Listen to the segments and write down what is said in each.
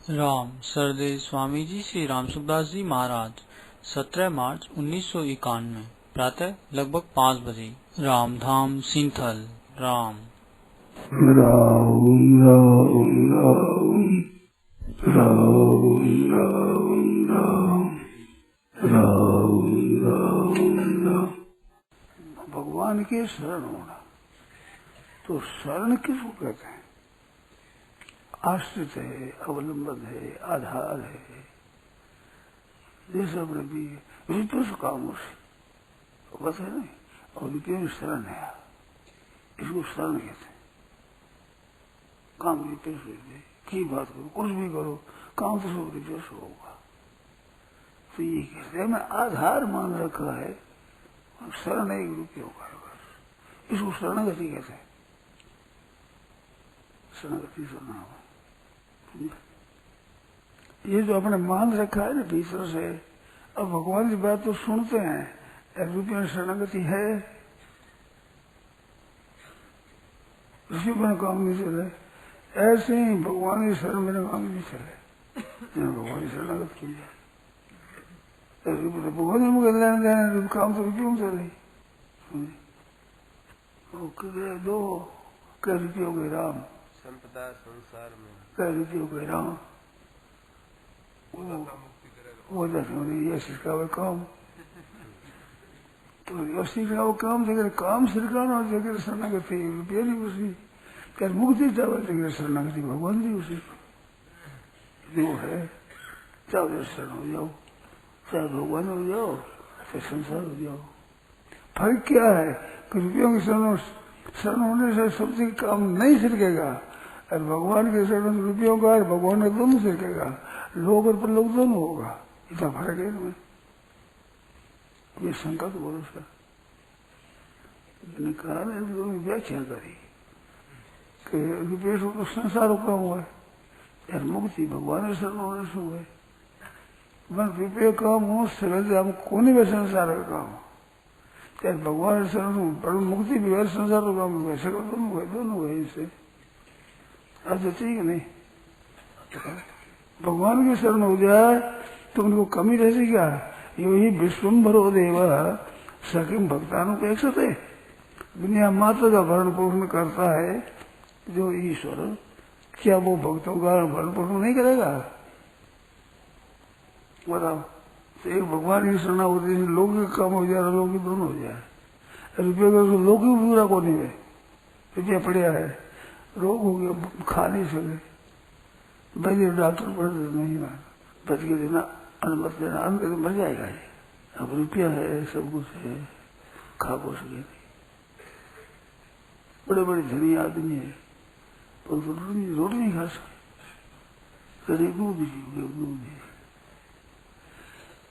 राम सरदेव स्वामी जी श्री राम सुखदास जी महाराज 17 मार्च 1991 प्रातः लगभग 5 बजे रामधाम सिंथल। राम राम राम राम राम राम राम राम राम। भगवान के शरण होना, तो शरण किसको कहते हैं? आश्रित है, अवलंबन है, आधार है। जैसे अपने भी विपुष कामों से बस है नहीं, और विपुष शरण है, इसको शरण कहते हैं। काम रिपेश की बात करो, कुछ भी करो, काम तो सब रिपेश होगा। तो ये कहते हैं, मैं आधार मान रखा है, शरण एक रूपये होगा बस, इसको शरणागति कहते हैं। शरणागति शरण, ये जो अपने मान रखा है ना भीतर से, अब भगवान की बात तो सुनते हैं, रूपये में शरणागति है, उसी पर काम नहीं चले। ऐसे ही भगवान की शरण मेरे काम नहीं चले, भगवान की शरणागत की जाए। भगवान में लेने देने काम तो रुपये में चले। दो कई रुपये हो गए राम, संपदा संसार में कई रुपये हो गए राम, वो ये सिखावे काम, तो ये सिखाओ काम जगह काम सिखाना, जगह शरणागति रुपये नहीं उसी क्या मुक्ति चावल जगह शरणागति भगवान जी उसी जो है। चाहे शरण हो जाओ, चाहे भगवान हो जाओ, चाहे संसार हो जाओ। फर्क क्या है कि रुपयों के शरण होने से सबसे काम नहीं सिरकेगा, और भगवान के शरण रुपयों का और भगवान का दोनों सिरकेगा, लोग और परलोक दोनों होगा। इतना फर्क है इनमें। ये शंका तो बोलो सर, कहा व्याख्या करी कि रुपये तो संसार का हुआ है, यार मुक्ति भगवान के शरण होने से हुआ है। मन रुपये काम हो सरल हम कोने में संसार का काम हो, यार भगवान के शरण पर मुक्ति भी है, संसार का काम हुआ, सकल दोनों हुए इससे। आज ठीक नहीं, भगवान की शरण हो जाए तो उनको कमी रहती क्या? यही विश्वम्भरो देवा सखिम भक्तानु को एक है। दुनिया मात्र का भरण पोषण करता है जो ईश्वर, क्या वो भक्तों का भरण पोषण नहीं करेगा? बताओ। तो एक भगवान की शरण होती है, लोग के काम हो जाए, लोग की दोनों हो जाए। रुपये का लोग ही पूरा को नहीं है, रुपया पड़िया है, रोग हो गया, खा नहीं सके, भाई डॉक्टर पढ़ नहीं ना बच के देना, अनुमति देना, अंदर तो मर जाएगा ये। अब रुपया है, सब कुछ है, खा को सके नहीं। बड़े बड़े धनी आदमी है, पर रोटी नहीं खा सकते, कभी दूध ही।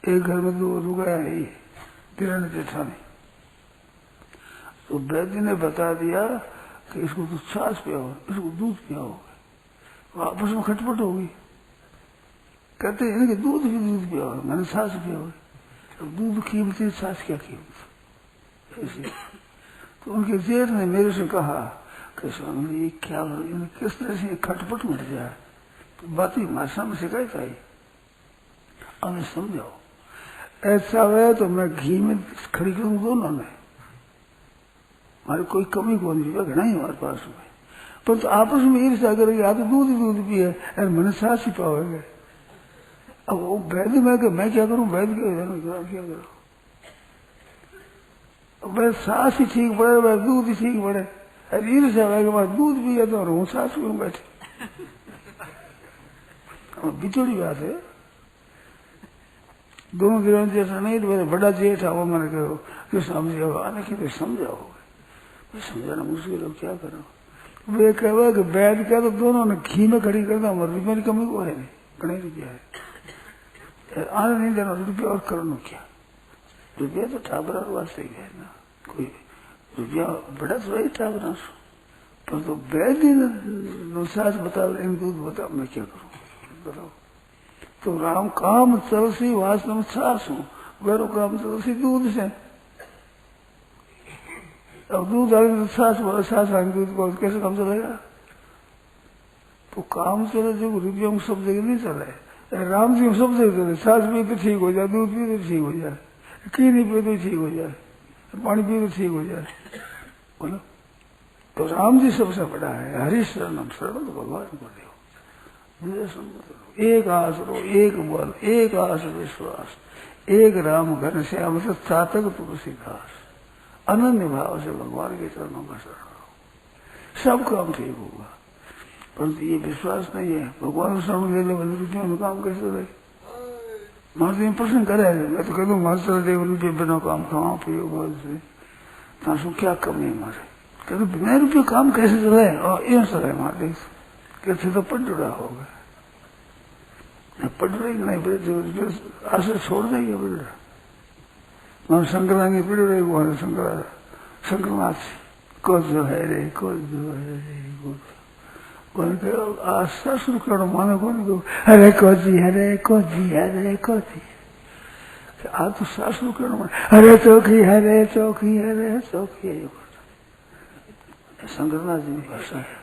एक घर में दो रुकाया है, तिरन जेठानी, तो वैद्य ने बता दिया कि इसको तो छाछ पियाओ, इसको दूध पियाओ। आपस में खटपट होगी, कहते हैं कि दूध पियाओ, मैंने छाछ पियाओ। अब दूध कीमती, छाछ क्या कीमत? ऐसे तो उनके जेठ ने मेरे से कहा कि स्वामी ये क्या, किस तरह से खटपट मिट जाए, तो बात ही भाषा में शिकायत आई, हमें समझाओ। ऐसा है तो मैं घी में खड़ी करूँ दोनों में, हमारी कोई कमी कौन सी घना ही हमारे पास में, पर तो आपस में ईर्ष्या करेगी, आप तो दूध पिए और मैंने सांस ही पाओगे। अब वो वैद्य मैं क्या करूं, वैद्य क्या करूं? मैं सांस ही ठीक पड़े, मैं दूध ही ठीक पड़े, अरे ईर्ष्या है कि दूध पिए तो हूँ सांस क्यों बैठे? बिचड़ी बात है। दोनों दिनों जैसा नहीं, तो मेरे बड़ा जेठ आओ, मैंने कहो कि समझाओ, आने की तो समझाओ, समझाना मुश्किल है, क्या करो। वे कहे कि वैद्य क्या, तो दोनों ने घी में खड़ी कर दो, रुपये की कमी को है नहीं, कड़ी रुपया है, आने नहीं देना रुपया और करना क्या? रुपया तो ठाबरा वास्ते ही है ना, कोई रुपया बड़ा तो वही ठाबरा, पर तो वैद्य ने सास बता, दूध बता, मैं क्या करूँ बताओ। तो राम काम तुलसी वास्तव में छाछ हूँ, गौरव काम तुलसी दूध से। अब दूध आएंगे तो छाछ आएंगे, दूध को कैसे काम चलेगा? तो काम चले जो रुपये में सब जगह नहीं चले, राम जी सब जगह चले। छाछ पी तो ठीक हो जाए, दूध पी तो ठीक हो जाए, घी नहीं पी तो ठीक हो जाए, पानी पी तो ठीक हो जाए। बोलो तो राम जी सबसे बड़ा है। हरि शरणम शरण तो भगवान को दो। एक आसरो, एक बल, एक आस विश्वास, एक राम घन श्याम से चातक तुलसी घास। अनन्य भाव से भगवान के चरणों का शरण लो, सब काम ठीक होगा। परंतु ये विश्वास नहीं है, भगवान शरण ले लो रुपये में काम कैसे रहे। मारते प्रश्न करे, मैं तो कह दू मार चल दे रुपये बिना काम खावा पियो बोल से तासु क्या कमी है मारे। कहते बिना रुपये काम कैसे चले, और ये चले मारे कैसे तो पटुरा होगा। पटुरा ही नहीं आशा छोड़ देंगे पटुरा। वहां शंकरांगी पीड़ रही, वहां शंकरनाथ को जो है रे, को जो है रे, आशा शुरू करो मानो कौन को हरे को जी, हरे को जी, हरे को जी। आ तो सासु करो हरे चौकी, हरे चौकी, हरे चौकी। शंकरनाथ जी की भाषा है।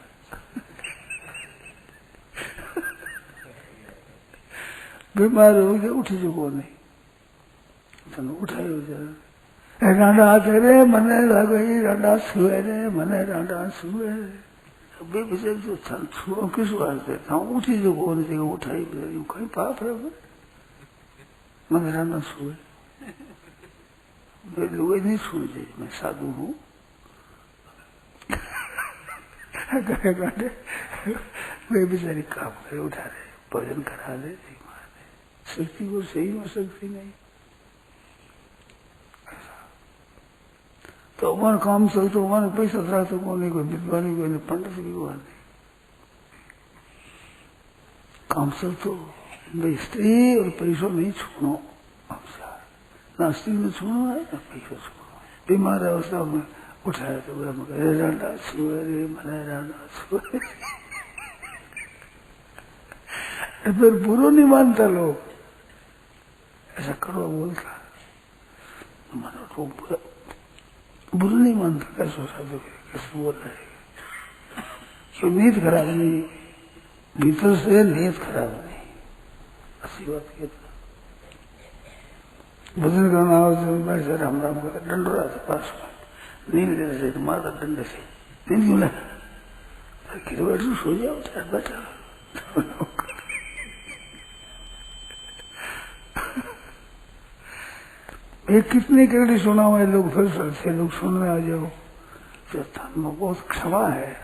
बीमार हो गया, उठी जो को नहीं तने उठायो जाए। रांडा करे मने लगई, रांडा छुए रे मने रांडा छुए। बे बिचार जो छन छुओ किस वास्ते था, उठी जो को नहीं उठाई यूं कहीं पाप है मने रांडा छुए। वे लोग नहीं छूए, मैं साधु हूँ। वे बेचारी काम करे, उठा रहे, भजन करा दे, शक्ति को सही में शक्ति नहीं। तो हमारा काम चलता, हमारे पैसा था तो कोई नहीं, कोई विद्वानी कोई नहीं, पंडित की बात नहीं। काम चलता भाई स्त्री और पैसों नहीं छूनो, ना स्त्री में छूनो है ना पैसा छूनो। बीमार अवस्था में उठाया तो रांडा छुए रे मने रांडा छुए। फिर बुरो नहीं मानता लोग, ऐसा कड़वा बोलता मानो तो बुरा नहीं मानता। कैसे साधु कैसे बोल रहे, क्यों नीयत खराब नहीं, भीतर से नीयत खराब नहीं। अच्छी बात कहता भजन करना हो तो बैठ जा, राम राम करता, दंड रहा था पास में, नींद ले रहे तो मारता दंड से, नींद क्यों ले बैठ सो जाओ बैठा। एक कितने कड़ी सुना हुआ है लोग, फिर से लोग सुनने आ जाओ, बहुत क्षमा है,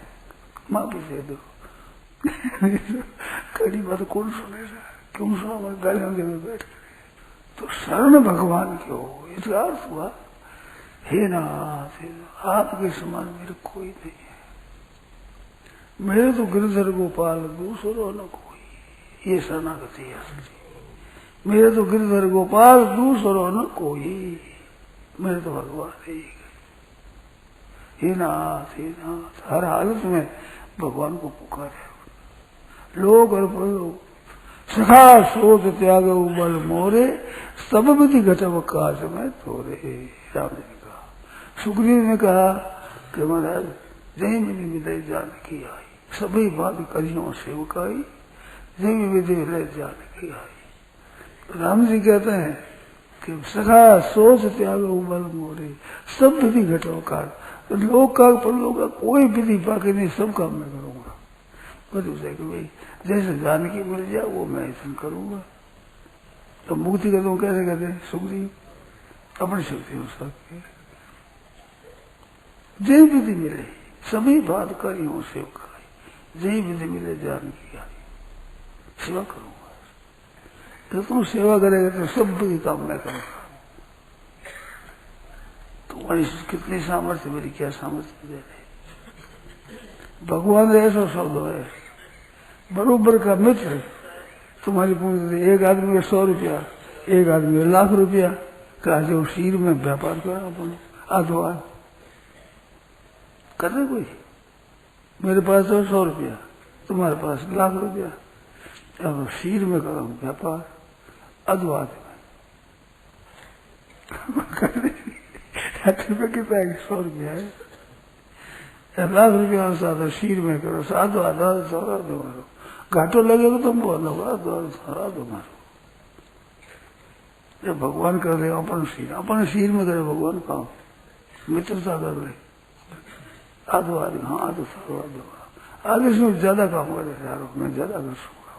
माफी दे दो। कड़ी बात कौन सुनेगा, क्यों सुना, मैं गालियां दे बैठ कर। तो शरण भगवान की हो, इसका अर्थ हुआ हे नाथ, आपके समान मेरे कोई नहीं है। मेरे तो गिरधर गोपाल दूसरो न कोई, ये शरणागति है असली। मेरे तो गिरधर गोपाल दूसरो न कोई, मेरे तो भगवान ही। हे नाथ, हे नाथ, हर हालत में भगवान को पुकारे। लोग और प्रयोग सखा सोच त्याग उबल मोरे, सब विधि घटव काज में तोरे। राम जी ने कहा, सुग्रीव ने कहा कि महाराज जय मिली विदय जानकी आई, सभी बात करियों सेवकाई, जय विधि विदय जानकी आई। राम जी कहते हैं कि सखा सोच त्याग उबल मोरे, सब विधि घटव काज। तो लोग का परलोक का कोई विधि बाकी नहीं, सब काम मैं करूंगा। बस उसे कि भाई जैसे जानकी मिल जाए वो मैं ऐसा करूंगा। तो मुक्ति का तुम कैसे कहते हैं, सुग्रीव अपनी शक्ति हो सकती, जय विधि मिले सभी बात करी हो सेवका, जय विधि मिले जानकी आई, सेवा करूंगा। तो तुम सेवा करेगा तो सब की काम मैं करूंगा। तुम्हारी कितनी सामर्थ्य, मेरी क्या सामर्थ्य दे रही। भगवान ऐसा शब्द है, बरोबर का मित्र तुम्हारी पूरी। एक आदमी का 100 रुपया, एक आदमी का 1,00,000 रुपया, कहा जो शीर में व्यापार करना पड़े आधो कर कोई। मेरे पास तो 100 रुपया, तुम्हारे पास 1,00,000 रुपया, अब शीर में करो व्यापार अधवाद में। 60 रुपये कितना है, 100 रुपया है, 1,00,000 रुपया साधा शीर में करो, साधो आधा 100 दो, घाटो लगेगा तो बोल होगा द्वार सारा तुम्हारा। जब भगवान कर दे अपन शीर में करे भगवान काम मित्रता कर ले आधो आधे हाँ आधो सारो आधो आधे से ज्यादा काम करे यार मैं ज्यादा कर सकूंगा।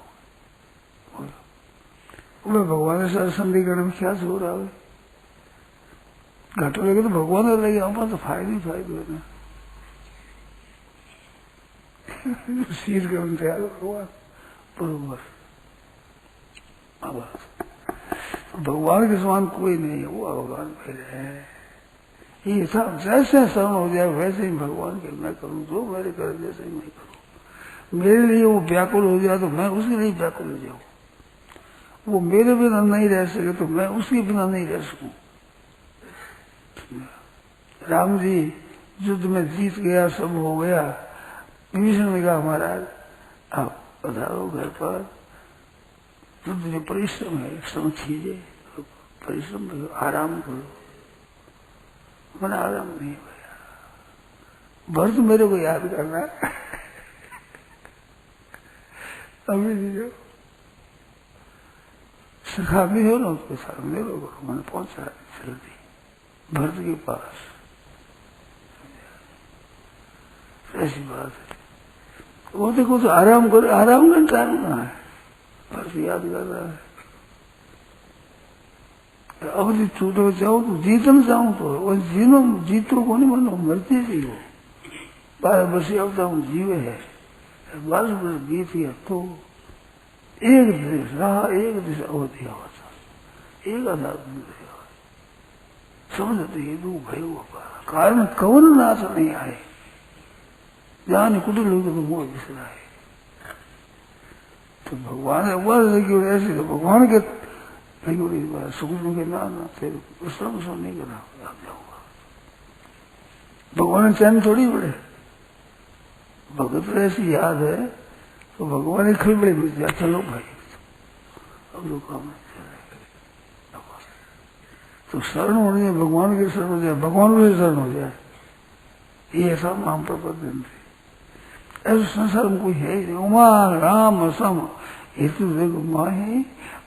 मैं भगवान से संधिकरण में क्या हो रहा है घाटो लगे तो भगवान लगे अपन तो फायदे ही फायदे है ना। शीर करने तैयार भगवान बरोबर भगवान के समान कोई नहीं है वो भगवान मेरे है। ये सब जैसे शरण हो जाए वैसे ही भगवान के मैं करूं जो मेरे कर जैसे ही मैं करूं। मेरे लिए वो व्याकुल हो जाए तो मैं उसके लिए व्याकुल हो जाऊं। वो मेरे बिना नहीं रह सके तो मैं उसके बिना नहीं रह सकूं। राम जी युद्ध में जीत गया सब हो गया। विभीषण ने कहा महाराज आप पधारो घर पर युद्ध में परिश्रम है श्रम कीजिए परिश्रम करो आराम करो। मैंने आराम नहीं भैया भरत मेरे को याद करना अभी जो सखा भी हो ना उसके साथ मेरे को मैंने पहुंचा जल्दी भरत के पास। ऐसी बात है वो देखो तो आराम करो आराम का टाइम कहाँ है भरत याद कर रहा है। अब जी छूटो जाओ तो जीतन जाऊं तो जीनो जीतो को नहीं मानो मरते जी हो 12 वर्ष अब हूँ जीवे है 12 वर्ष बीत गया तो एक देश रहा एक देश अवधि होता एक आधार समझते ये दो भय कारण कवन नाश नहीं आए जहां कुछ लोग तो मुंह बिसरा है। तो भगवान ऐसे तो भगवान के सुख के नाम फिर श्रम श्रम नहीं करना जाऊंगा। भगवान चैन थोड़ी बड़े भगत ऐसी याद है तो भगवान खड़ी बड़े मिल जाए चलो भाई अब लोग काम तो शरण होने जाए भगवान के शरण हो जाए भगवान के शरण हो जाए ये ऐसा नाम प्रबंधन थे। ऐसे संसार में कोई है ही नहीं उमा राम सम हेतु देखो माही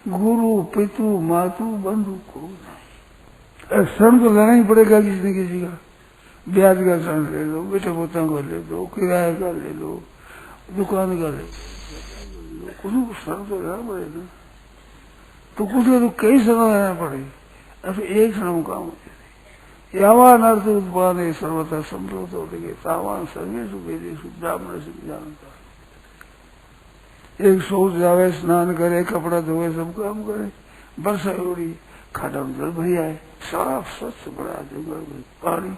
गुरु पितु मातु बंधु को नहीं। शरण तो लेना ही पड़ेगा किसी न किसी का ब्याज का शरण ले लो बेटे पोता का ले लो किराया का ले लो दुकान का ले लो कुछ शरण तो लेना पड़ेगा। तो कुछ तो कई शरण लेना पड़ेगा ऐसे एक श्रम काम होते यावान अर्थ उत्पादे सर्वथा संप्रोत हो गए तावान सर्वेशु वेदेशु ब्राह्मण से जानता एक सोच जावे स्नान करे कपड़ा धोए सब काम करे वर्षा उड़ी खाटा में जल भरी आए साफ स्वच्छ बड़ा जंगल में पानी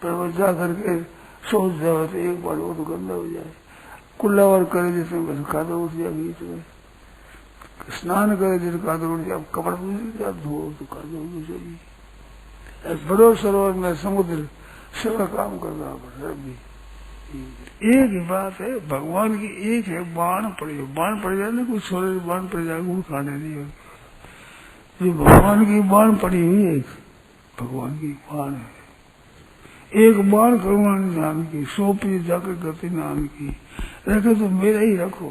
पर जा करके सोच जावे तो एक बार वो तो गंदा हो जाए कुल्लावर करे जिसमें बस खादा उठ जाए बीच में स्नान करे जिस कादर उठ जाए कपड़ा धो तो कादर उठ जाएगी। बड़ो सरोवर में समुद्र सारा काम करना पड़ता है। एक ही बात है भगवान की एक है बाण पड़ जाए ना कुछ छोरे बाण पड़ जाए वो खाने नहीं होगी। जो भगवान की बाण पड़ी हुई है भगवान की बाण है एक बाण करुणा निधान की सौंपी जाकर गति नाम की रखे तो मेरा ही रखो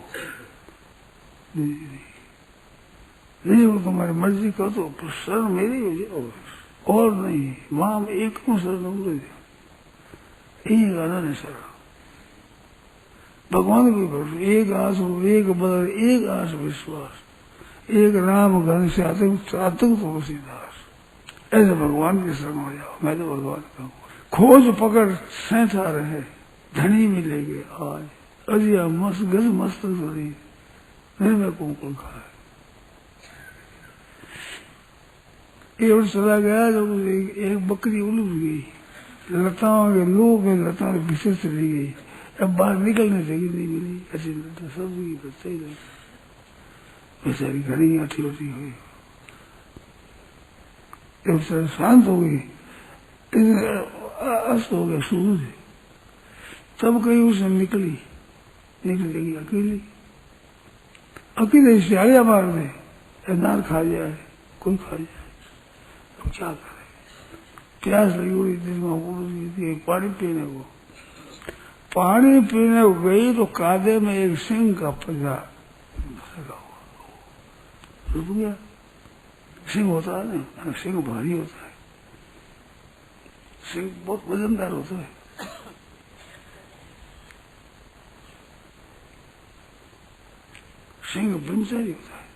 नहीं वो तुम्हारी मर्जी कर दो पर शरण मेरी हो जाओ और नहीं वहां एक को शरण एक आनंद शरण भगवान की भरोसे एक आंसू एक बदल एक आंस विश्वास एक राम घन से आतंक तुलसीदास ऐसे भगवान की शरण हो जाओ। मैं तो भगवान का खोज पकड़ सैंता रहे धनी मिलेंगे आज अजिया मस्त गज मस्त शरीर मैं कुंकुल खाए और चला गया जब एक बकरी उलझ गई लताओं के लोग में लताओं के भीतर चली गई अब बाहर निकलने जगह नहीं मिली ऐसी लता सब्जी बच्चे ही नहीं बेचारी घनी आठी होती हुई जब शांत हो गई अस्त हो गया सूरज तब कहीं उसे निकली लगी अकेले सियाड़िया मार दे नार खा जाए कोई खा जाए तो क्या करे प्यास लगी हुई दिन में पानी पीने को पानी पीने गई तो कादे में एक सिंह का पंजा लगा हुआ, रुक गया। सिंह होता है ना, सिंह भारी होता है, सिंह बहुत वजनदार होता है। सिंह ब्रह्मचारी होता है,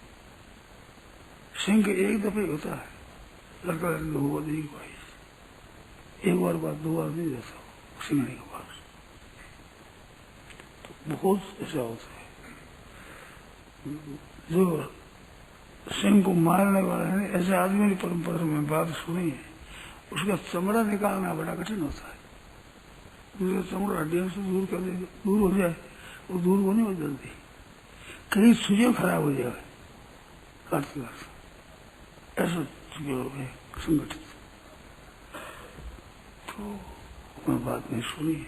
सिंह एक दफे होता है, लड़का लड़की हुआ नहीं भाई, एक बार बाद 2 बार नहीं जाता सिंह के पास। तो बहुत ऐसा होता है जो सिंह को मारने वाला है, ऐसे आदमी की परंपरा में बात सुनी है, उसका चमड़ा निकालना बड़ा कठिन होता है। दूसरा चमड़ा हड्डियों से दूर कर दे, दूर हो जाए, वो दूर होने में जल्दी कहीं सूजन खराब हो जाए, काटते काटते ऐसा है संगठित। तो मैं बात नहीं सुनी है,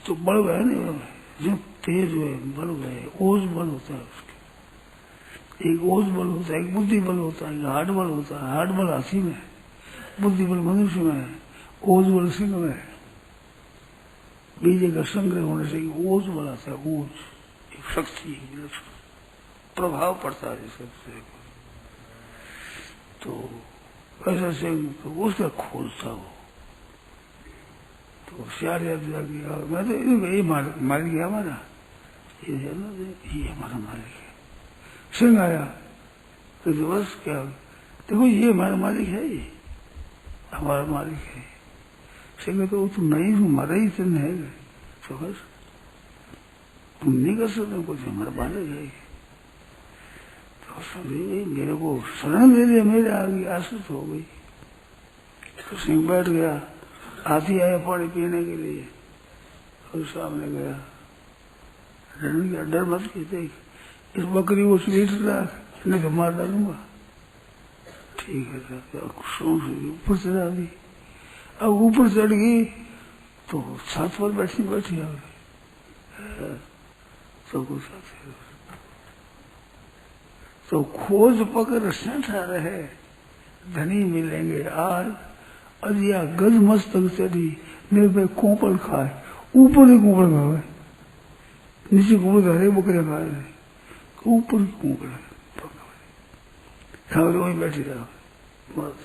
तो बल है नहीं, जो तेज है बल है, ओज बल होता है उसके, एक ओज बल होता है, एक बुद्धि बल होता है, एक हार्ट बल होता है। हार्ट बल हाथी में है, बुद्धि बल मनुष्य में है, ओज बल सिंह में है। बीज का संग्रह होने से ओज बल आता है, ओज एक शक्ति प्रभाव पड़ता है सबसे। तो ऐसा सिंह तो उसका खोज था वो, तो होशियार गया, मैं तो यही मार गया हमारा, ये है ना, ये हमारा मालिक है। सिंह आया तो बस क्या, देखो ये हमारा मालिक है, ये हमारा मालिक है। सिंह तो तुम नहीं, हमारा ही चिन्ह है, तो बस तुम नहीं कर सकते कुछ, हमारा मालिक है। तो समझे मेरे को शरण ले लिया, मेरे आगे आश्रित हो गई। तो सिंह बैठ गया, हाथी आया पानी पीने के लिए, और सामने गया, डरने गया, डर मत की, देख इस बकरी को स्वीट रख, नहीं तो मार डालूंगा। ठीक है, ऊपर चढ़ा दी। अब ऊपर चढ़ गई तो छत पर बैठी आ गई, सब कुछ साथ। तो खोज पकड़ सेठा रहे, धनी मिलेंगे आज, अजिया गज मस्तक चढ़ी, निर्भय कोपल खाए, ऊपर ही कोपल खाए, नीचे कोपल हरे बकरे खाए, ऊपर ही कोपल खाए, वही बैठी रहा बस।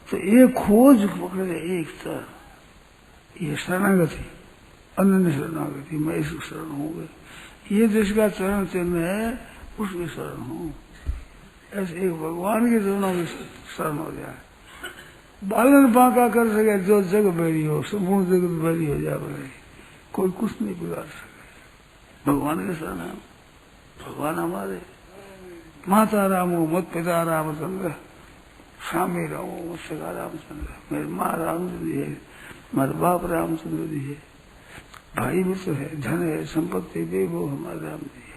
तो ये खोज पकड़े एक तरह, ये शरणागति, अनन्य शरणागति, मैं इस शरण हो गई, ये जिसका चरण चिन्ह है उसकी शरण हूँ। ऐसे एक भगवान के चरणों की शरण हो जाए, बालन बांका कर सके, जो जग बैरी हो, संपूर्ण जगत बैरी हो जाए, कोई कुछ नहीं बिगाड़ सके। भगवान के शरण है, भगवान हमारे माता राम हो, मत पिता रामचंद्र, स्वामी राम हो, मत सगा रामचंद्र, मेरी माँ रामचंद्र जी है, मेरे बाप रामचंद्र जी है, भाई मित्र है, धन है, संपत्ति देव हो हमारे राम जी।